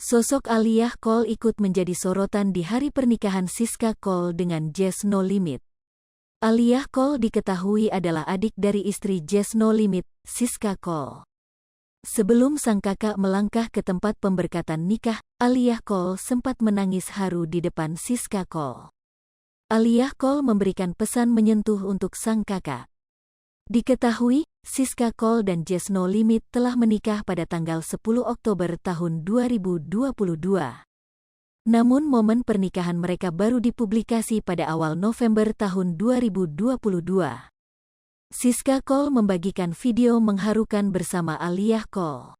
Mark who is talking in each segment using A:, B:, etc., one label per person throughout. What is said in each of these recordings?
A: Sosok Aliyah Cole ikut menjadi sorotan di hari pernikahan Siska Cole dengan Jess No Limit. Aliyah Cole diketahui adalah adik dari istri Jess No Limit, Siska Cole. Sebelum sang kakak melangkah ke tempat pemberkatan nikah, Aliyah Cole sempat menangis haru di depan Siska Cole. Aliyah Cole memberikan pesan menyentuh untuk sang kakak. Diketahui, Siska Cole dan Jess No Limit telah menikah pada tanggal 10 Oktober tahun 2022. Namun momen pernikahan mereka baru dipublikasi pada awal November tahun 2022. Siska Cole membagikan video mengharukan bersama Aliyah Cole.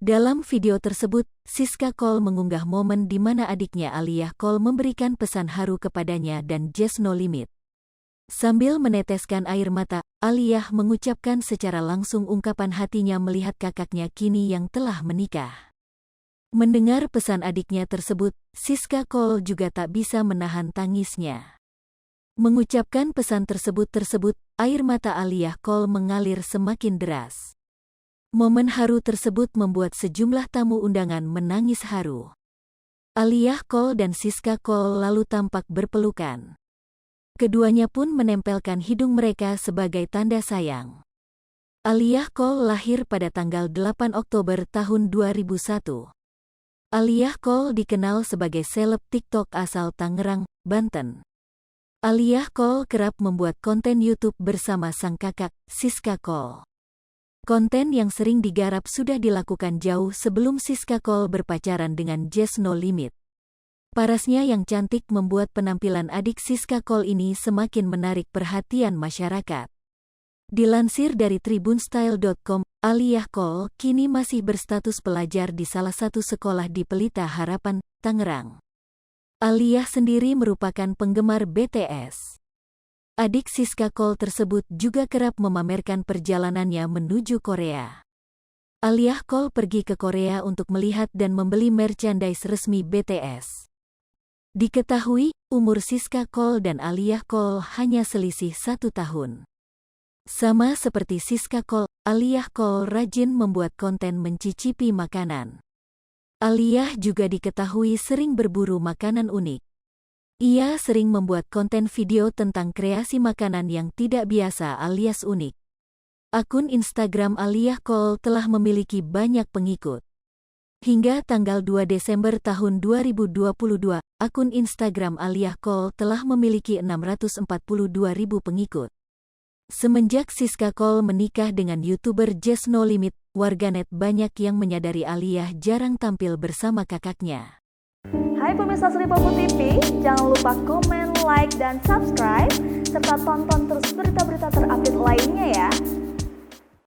A: Dalam video tersebut, Siska Cole mengunggah momen di mana adiknya Aliyah Cole memberikan pesan haru kepadanya dan Jess No Limit. Sambil meneteskan air mata, Aliyah mengucapkan secara langsung ungkapan hatinya melihat kakaknya kini yang telah menikah. Mendengar pesan adiknya tersebut, Siska Cole juga tak bisa menahan tangisnya. Mengucapkan pesan tersebut, air mata Aliyah Cole mengalir semakin deras. Momen haru tersebut membuat sejumlah tamu undangan menangis haru. Aliyah Cole dan Siska Cole lalu tampak berpelukan. Keduanya pun menempelkan hidung mereka sebagai tanda sayang. Aliyah Cole lahir pada tanggal 8 Oktober tahun 2001. Aliyah Cole dikenal sebagai seleb TikTok asal Tangerang, Banten. Aliyah Cole kerap membuat konten YouTube bersama sang kakak, Siska Cole. Konten yang sering digarap sudah dilakukan jauh sebelum Siska Cole berpacaran dengan Jess No Limit. Parasnya yang cantik membuat penampilan adik Siska Cole ini semakin menarik perhatian masyarakat. Dilansir dari tribunstyle.com, Aliyah Cole kini masih berstatus pelajar di salah satu sekolah di Pelita Harapan, Tangerang. Aliyah sendiri merupakan penggemar BTS. Adik Siska Cole tersebut juga kerap memamerkan perjalanannya menuju Korea. Aliyah Cole pergi ke Korea untuk melihat dan membeli merchandise resmi BTS. Diketahui, umur Siska Cole dan Aliyah Cole hanya selisih 1 tahun. Sama seperti Siska Cole, Aliyah Cole rajin membuat konten mencicipi makanan. Aliyah juga diketahui sering berburu makanan unik. Ia sering membuat konten video tentang kreasi makanan yang tidak biasa alias unik. Akun Instagram Aliyah Cole telah memiliki banyak pengikut. Hingga tanggal 2 Desember tahun 2022, akun Instagram Aliyah Cole telah memiliki 642.000 pengikut. Semenjak Siska Cole menikah dengan YouTuber Jess No Limit, warganet banyak yang menyadari Aliyah jarang tampil bersama kakaknya.
B: Hai pemirsa Sri Popo TV, jangan lupa komen, like, dan subscribe, serta tonton terus berita-berita terupdate lainnya ya.